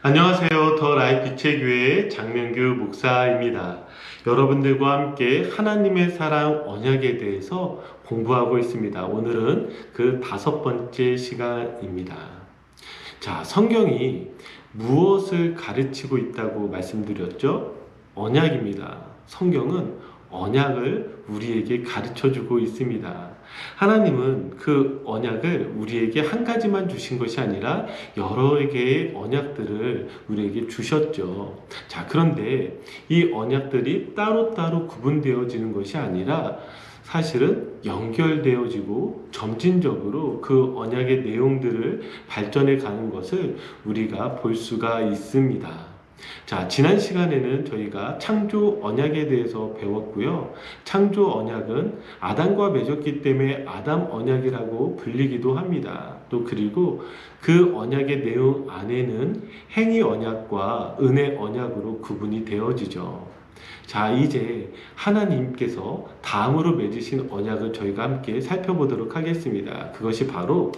안녕하세요. 더 라이프 빛의 교회 장명규 목사입니다. 여러분들과 함께 하나님의 사랑 언약에 대해서 공부하고 있습니다. 오늘은 그 5번째 시간입니다. 자, 성경이 무엇을 가르치고 있다고 말씀드렸죠? 언약입니다. 성경은 언약을 우리에게 가르쳐 주고 있습니다. 하나님은 그 언약을 우리에게 한 가지만 주신 것이 아니라 여러 개의 언약들을 우리에게 주셨죠. 자, 그런데 이 언약들이 따로따로 구분되어지는 것이 아니라 사실은 연결되어지고 점진적으로 그 언약의 내용들을 발전해 가는 것을 우리가 볼 수가 있습니다. 자, 지난 시간에는 저희가 창조 언약에 대해서 배웠고요. 창조 언약은 아담과 맺었기 때문에 아담 언약이라고 불리기도 합니다. 또 그리고 그 언약의 내용 안에는 행위 언약과 은혜 언약으로 구분이 되어지죠. 자, 이제 하나님께서 다음으로 맺으신 언약을 저희가 함께 살펴보도록 하겠습니다. 그것이 바로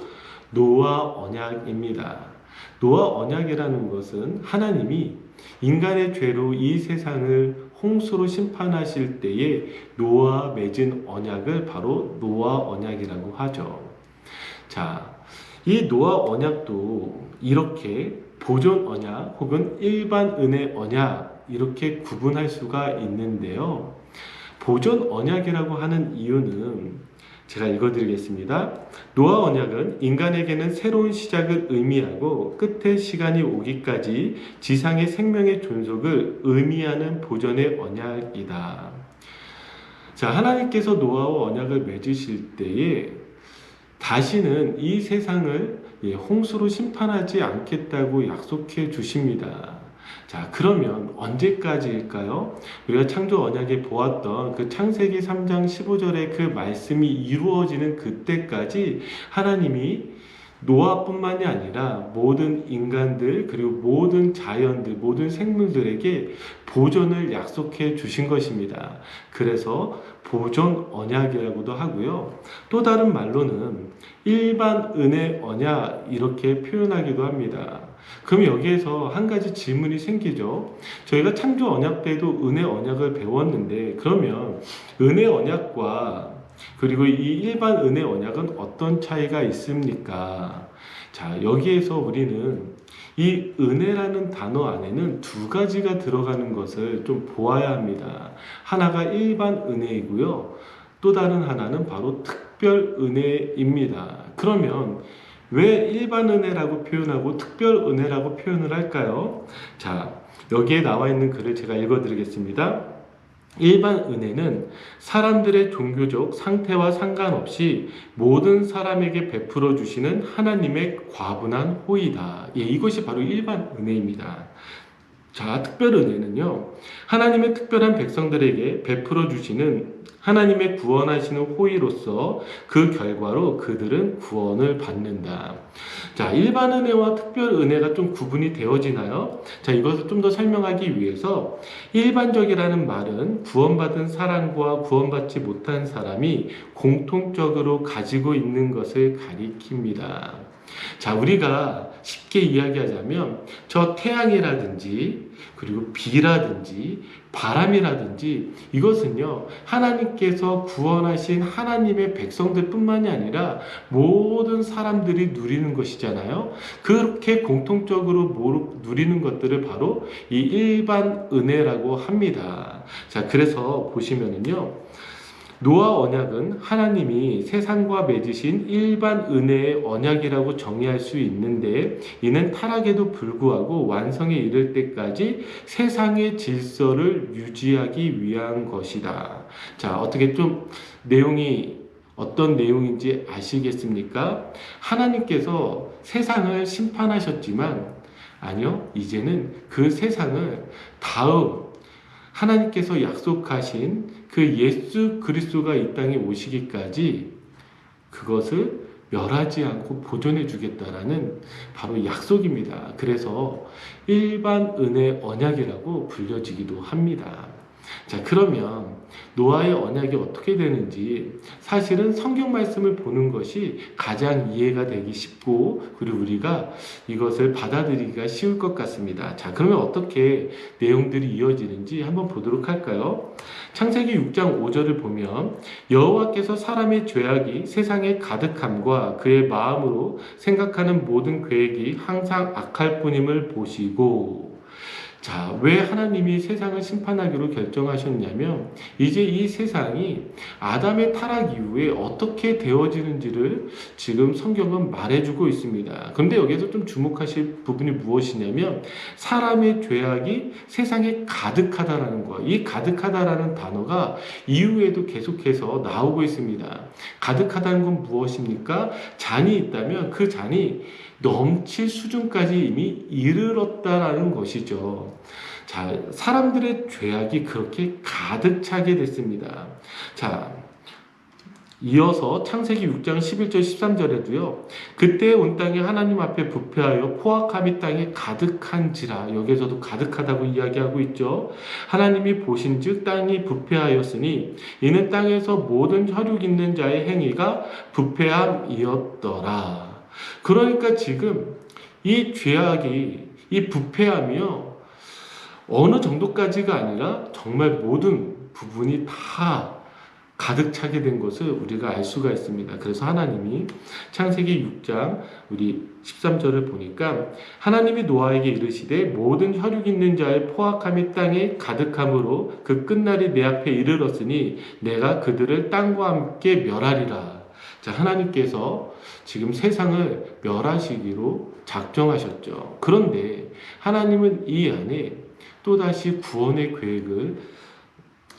노아 언약입니다. 노아 언약이라는 것은 하나님이 인간의 죄로 이 세상을 홍수로 심판하실 때에 노아와 맺은 언약을 바로 노아 언약이라고 하죠. 자, 이 노아 언약도 이렇게 보존 언약 혹은 일반 은혜 언약 이렇게 구분할 수가 있는데요. 보존 언약이라고 하는 이유는 제가 읽어드리겠습니다. 노아 언약은 인간에게는 새로운 시작을 의미하고 끝의 시간이 오기까지 지상의 생명의 존속을 의미하는 보존의 언약이다. 자, 하나님께서 노아와 언약을 맺으실 때에 다시는 이 세상을 홍수로 심판하지 않겠다고 약속해 주십니다. 자, 그러면 언제까지일까요? 우리가 창조 언약에 보았던 그 창세기 3장 15절의 그 말씀이 이루어지는 그때까지 하나님이 노아뿐만이 아니라 모든 인간들 그리고 모든 자연들 모든 생물들에게 보존을 약속해 주신 것입니다. 그래서 보존 언약이라고도 하고요. 또 다른 말로는 일반 은혜 언약 이렇게 표현하기도 합니다. 그럼 여기에서 한 가지 질문이 생기죠. 저희가 창조 언약 때도 은혜 언약을 배웠는데 그러면 은혜 언약과 그리고 이 일반 은혜 언약은 어떤 차이가 있습니까? 자, 여기에서 우리는 이 은혜라는 단어 안에는 두 가지가 들어가는 것을 좀 보아야 합니다. 하나가 일반 은혜이고요. 또 다른 하나는 바로 특별 은혜입니다. 그러면 왜 일반 은혜라고 표현하고 특별 은혜라고 표현을 할까요? 자, 여기에 나와 있는 글을 제가 읽어드리겠습니다. 일반 은혜는 사람들의 종교적 상태와 상관없이 모든 사람에게 베풀어 주시는 하나님의 과분한 호의다. 예, 이것이 바로 일반 은혜입니다. 자, 특별 은혜는요, 하나님의 특별한 백성들에게 베풀어 주시는 하나님의 구원하시는 호의로서 그 결과로 그들은 구원을 받는다. 자, 일반 은혜와 특별 은혜가 좀 구분이 되어지나요? 자, 이것을 좀 더 설명하기 위해서 일반적이라는 말은 구원받은 사람과 구원받지 못한 사람이 공통적으로 가지고 있는 것을 가리킵니다. 자, 우리가 쉽게 이야기하자면 저 태양이라든지 그리고 비라든지 바람이라든지 이것은요, 하나님께서 구원하신 하나님의 백성들 뿐만이 아니라 모든 사람들이 누리는 것이잖아요. 그렇게 공통적으로 누리는 것들을 바로 이 일반 은혜라고 합니다. 자, 그래서 보시면은요, 노아 언약은 하나님이 세상과 맺으신 일반 은혜의 언약이라고 정의할 수 있는데, 이는 타락에도 불구하고 완성에 이를 때까지 세상의 질서를 유지하기 위한 것이다. 자, 어떻게 좀 내용이 어떤 내용인지 아시겠습니까? 하나님께서 세상을 심판하셨지만 아니요, 이제는 그 세상을 다음 하나님께서 약속하신 그 예수 그리스도가 이 땅에 오시기까지 그것을 멸하지 않고 보존해 주겠다라는 바로 약속입니다. 그래서 일반 은혜 언약이라고 불려지기도 합니다. 자, 그러면 노아의 언약이 어떻게 되는지 사실은 성경 말씀을 보는 것이 가장 이해가 되기 쉽고 그리고 우리가 이것을 받아들이기가 쉬울 것 같습니다. 자, 그러면 어떻게 내용들이 이어지는지 한번 보도록 할까요? 창세기 6장 5절을 보면 여호와께서 사람의 죄악이 세상에 가득함과 그의 마음으로 생각하는 모든 계획이 항상 악할 뿐임을 보시고, 자, 왜 하나님이 세상을 심판하기로 결정하셨냐면 이제 이 세상이 아담의 타락 이후에 어떻게 되어지는지를 지금 성경은 말해주고 있습니다. 그런데 여기서 좀 주목하실 부분이 무엇이냐면 사람의 죄악이 세상에 가득하다라는 거. 이 가득하다라는 단어가 이후에도 계속해서 나오고 있습니다. 가득하다는 건 무엇입니까? 잔이 있다면 그 잔이 넘칠 수준까지 이미 이르렀다라는 것이죠. 자, 사람들의 죄악이 그렇게 가득 차게 됐습니다. 자, 이어서 창세기 6장 11절 13절에도요. 그때 온 땅이 하나님 앞에 부패하여 포악함이 땅에 가득한지라. 여기에서도 가득하다고 이야기하고 있죠. 하나님이 보신즉 땅이 부패하였으니 이는 땅에서 모든 혈육 있는 자의 행위가 부패함이었더라. 그러니까 지금 이 죄악이, 이 부패함이요, 어느 정도까지가 아니라 정말 모든 부분이 다 가득 차게 된 것을 우리가 알 수가 있습니다. 그래서 하나님이 창세기 6장 우리 13절을 보니까 하나님이 노아에게 이르시되 모든 혈육 있는 자의 포악함이 땅에 가득함으로 그 끝날이 내 앞에 이르렀으니 내가 그들을 땅과 함께 멸하리라. 자, 하나님께서 지금 세상을 멸하시기로 작정하셨죠. 그런데 하나님은 이 안에 또다시 구원의 계획을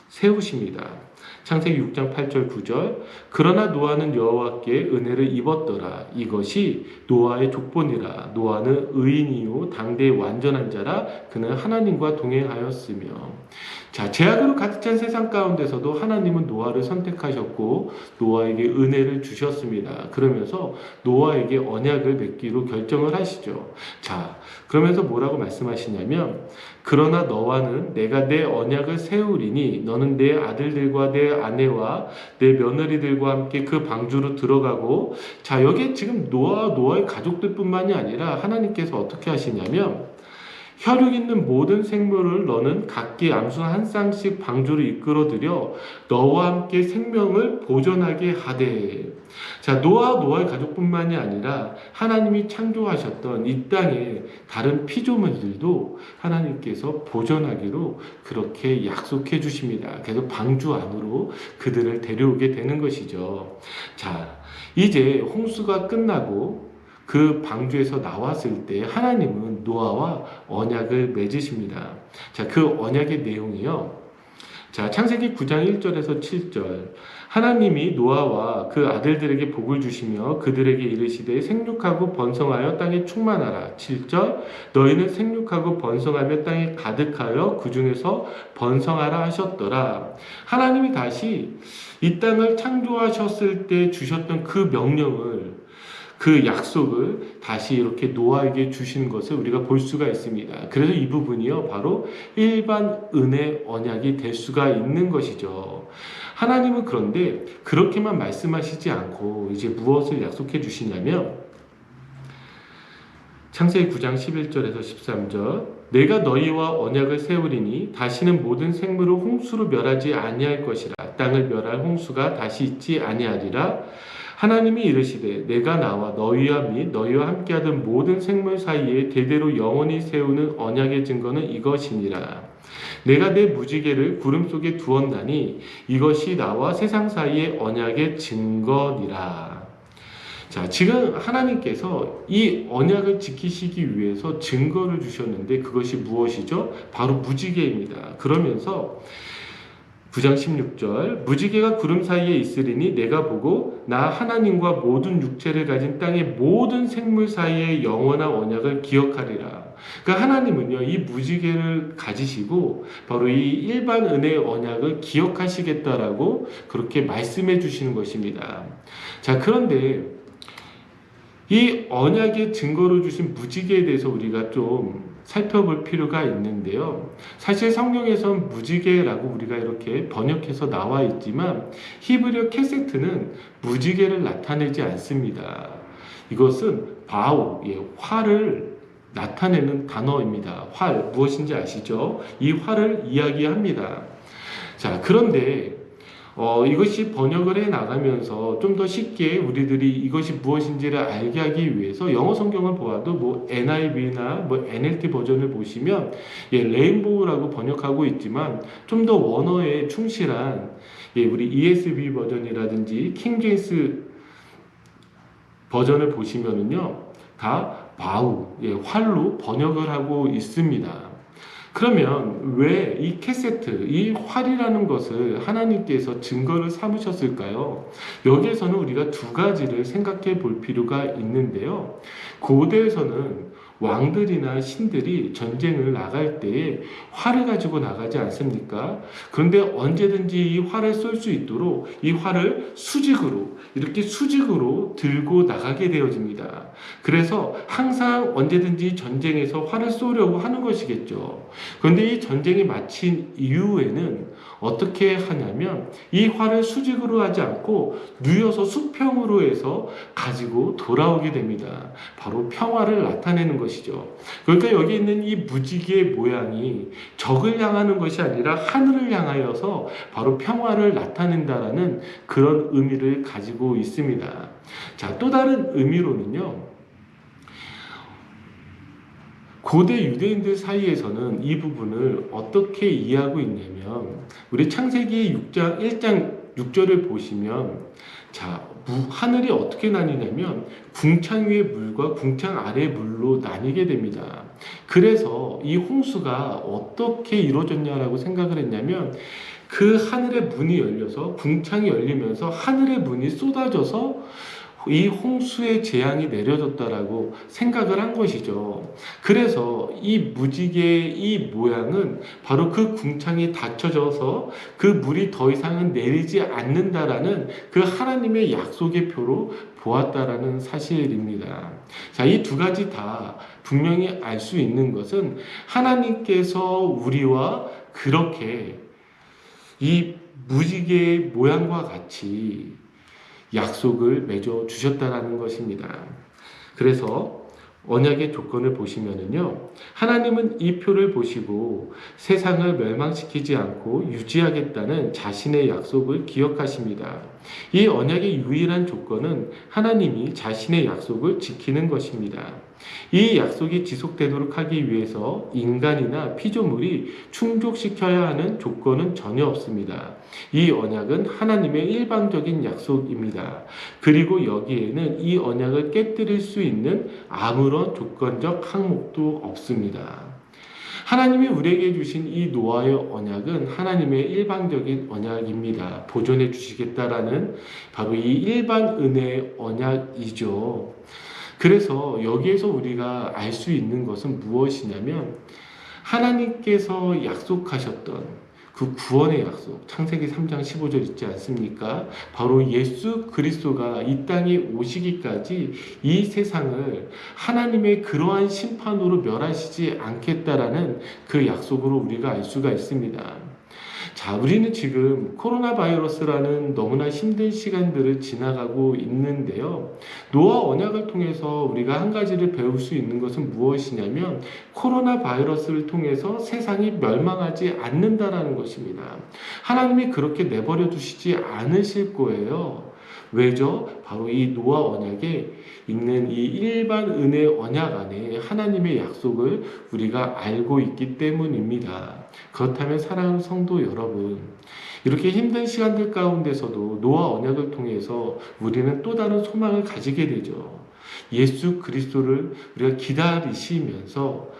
세우십니다. 창세기 6장 8절 9절 그러나 노아는 여호와께 은혜를 입었더라. 이것이 노아의 족본이라. 노아는 의인이요 당대의 완전한 자라. 그는 하나님과 동행하였으며. 자, 죄악으로 가득 찬 세상 가운데서도 하나님은 노아를 선택하셨고 노아에게 은혜를 주셨습니다. 그러면서 노아에게 언약을 맺기로 결정을 하시죠. 자, 그러면서 뭐라고 말씀하시냐면 그러나 너와는 내가 내 언약을 세우리니 너는 내 아들들과 내 아내와 내 며느리들과 함께 그 방주로 들어가고. 자, 여기에 지금 노아의 가족들뿐만이 아니라 하나님께서 어떻게 하시냐면 혈육 있는 모든 생물을 너는 각기 암수 한 쌍씩 방주로 이끌어들여 너와 함께 생명을 보존하게 하되. 자, 노아의 가족뿐만이 아니라 하나님이 창조하셨던 이 땅의 다른 피조물들도 하나님께서 보존하기로 그렇게 약속해 주십니다. 그래서 방주 안으로 그들을 데려오게 되는 것이죠. 자, 이제 홍수가 끝나고 그 방주에서 나왔을 때 하나님은 노아와 언약을 맺으십니다. 자, 그 언약의 내용이요. 자, 창세기 9장 1절에서 7절. 하나님이 노아와 그 아들들에게 복을 주시며 그들에게 이르시되 생육하고 번성하여 땅에 충만하라. 7절. 너희는 생육하고 번성하며 땅에 가득하여 그 중에서 번성하라 하셨더라. 하나님이 다시 이 땅을 창조하셨을 때 주셨던 그 명령을, 그 약속을 다시 이렇게 노아에게 주신 것을 우리가 볼 수가 있습니다. 그래서 이 부분이요, 바로 일반 은혜 언약이 될 수가 있는 것이죠. 하나님은 그런데 그렇게만 말씀하시지 않고 이제 무엇을 약속해 주시냐면 창세기 9장 11절에서 13절 내가 너희와 언약을 세우리니 다시는 모든 생물을 홍수로 멸하지 아니할 것이라. 땅을 멸할 홍수가 다시 있지 아니하리라. 하나님이 이르시되 내가 나와 너희와 및 너희와 함께하던 모든 생물 사이에 대대로 영원히 세우는 언약의 증거는 이것이니라. 내가 내 무지개를 구름 속에 두었나니 이것이 나와 세상 사이의 언약의 증거니라. 자, 지금 하나님께서 이 언약을 지키시기 위해서 증거를 주셨는데 그것이 무엇이죠? 바로 무지개입니다. 그러면서 9장 16절 무지개가 구름 사이에 있으리니 내가 보고 나 하나님과 모든 육체를 가진 땅의 모든 생물 사이의 영원한 언약을 기억하리라. 그러니까 하나님은요, 이 무지개를 가지시고 바로 이 일반 은혜의 언약을 기억하시겠다라고 그렇게 말씀해 주시는 것입니다. 자, 그런데 이 언약의 증거로 주신 무지개에 대해서 우리가 좀 살펴볼 필요가 있는데요. 사실 성경에선 무지개라고 우리가 이렇게 번역해서 나와 있지만 히브리어 케세트는 무지개를 나타내지 않습니다. 이것은 바우, 활을 나타내는 단어입니다. 활, 무엇인지 아시죠? 이 활을 이야기합니다. 자, 그런데 이것이 번역을 해 나가면서 좀 더 쉽게 우리들이 이것이 무엇인지를 알게 하기 위해서 영어 성경을 보아도 뭐 NIV나 뭐 NLT 버전을 보시면 레인보우라고 번역하고 있지만 좀 더 원어에 충실한 우리 ESV 버전이라든지 킹제임스 버전을 보시면은요 다 바우, 활로 번역을 하고 있습니다. 그러면 왜 이 캐세트, 이 활이라는 것을 하나님께서 증거를 삼으셨을까요? 여기에서는 우리가 두 가지를 생각해 볼 필요가 있는데요. 고대에서는 왕들이나 신들이 전쟁을 나갈 때에 활을 가지고 나가지 않습니까? 그런데 언제든지 이 활을 쏠 수 있도록 이 활을 수직으로, 이렇게 수직으로 들고 나가게 되어집니다. 그래서 항상 언제든지 전쟁에서 활을 쏘려고 하는 것이겠죠. 그런데 이 전쟁이 마친 이후에는 어떻게 하냐면 이 활을 수직으로 하지 않고 누여서 수평으로 해서 가지고 돌아오게 됩니다. 바로 평화를 나타내는 것이죠. 그러니까 여기 있는 이 무지개 모양이 적을 향하는 것이 아니라 하늘을 향하여서 바로 평화를 나타낸다라는 그런 의미를 가지고 있습니다. 자, 또 다른 의미로는요. 고대 유대인들 사이에서는 이 부분을 어떻게 이해하고 있냐면 우리 창세기 6장 1장 6절을 보시면 자, 하늘이 어떻게 나뉘냐면 궁창 위의 물과 궁창 아래의 물로 나뉘게 됩니다. 그래서 이 홍수가 어떻게 이루어졌냐라고 생각을 했냐면 그 하늘의 문이 열려서 궁창이 열리면서 하늘의 문이 쏟아져서 이 홍수의 재앙이 내려졌다라고 생각을 한 것이죠. 그래서 이 무지개의 이 모양은 바로 그 궁창이 닫혀져서 그 물이 더 이상은 내리지 않는다라는 그 하나님의 약속의 표로 보았다라는 사실입니다. 자, 이 두 가지 다 분명히 알 수 있는 것은 하나님께서 우리와 그렇게 이 무지개의 모양과 같이 약속을 맺어 주셨다라는 것입니다. 그래서 언약의 조건을 보시면은요, 하나님은 이 표를 보시고 세상을 멸망시키지 않고 유지하겠다는 자신의 약속을 기억하십니다. 이 언약의 유일한 조건은 하나님이 자신의 약속을 지키는 것입니다. 이 약속이 지속되도록 하기 위해서 인간이나 피조물이 충족시켜야 하는 조건은 전혀 없습니다. 이 언약은 하나님의 일방적인 약속입니다. 그리고 여기에는 이 언약을 깨뜨릴 수 있는 아무런 조건적 항목도 없습니다. 하나님이 우리에게 주신 이 노아의 언약은 하나님의 일방적인 언약입니다. 보존해 주시겠다라는 바로 이 일반 은혜의 언약이죠. 그래서 여기에서 우리가 알 수 있는 것은 무엇이냐면 하나님께서 약속하셨던 그 구원의 약속, 창세기 3장 15절 있지 않습니까? 바로 예수 그리스도가 이 땅에 오시기까지 이 세상을 하나님의 그러한 심판으로 멸하시지 않겠다라는 그 약속으로 우리가 알 수가 있습니다. 자, 우리는 지금 코로나 바이러스라는 너무나 힘든 시간들을 지나가고 있는데요. 노아 언약을 통해서 우리가 한 가지를 배울 수 있는 것은 무엇이냐면 코로나 바이러스를 통해서 세상이 멸망하지 않는다라는 것입니다. 하나님이 그렇게 내버려 두시지 않으실 거예요. 왜죠? 바로 이 노아 언약에 있는 이 일반 은혜 언약 안에 하나님의 약속을 우리가 알고 있기 때문입니다. 그렇다면 사랑하는 성도 여러분, 이렇게 힘든 시간들 가운데서도 노아 언약을 통해서 우리는 또 다른 소망을 가지게 되죠. 예수 그리스도를 우리가 기다리시면서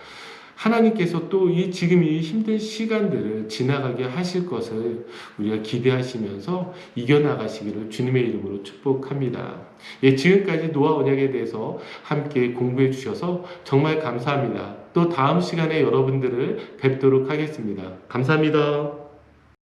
하나님께서 또 지금 이 힘든 시간들을 지나가게 하실 것을 우리가 기대하시면서 이겨나가시기를 주님의 이름으로 축복합니다. 지금까지 노아 언약에 대해서 함께 공부해 주셔서 정말 감사합니다. 또 다음 시간에 여러분들을 뵙도록 하겠습니다. 감사합니다.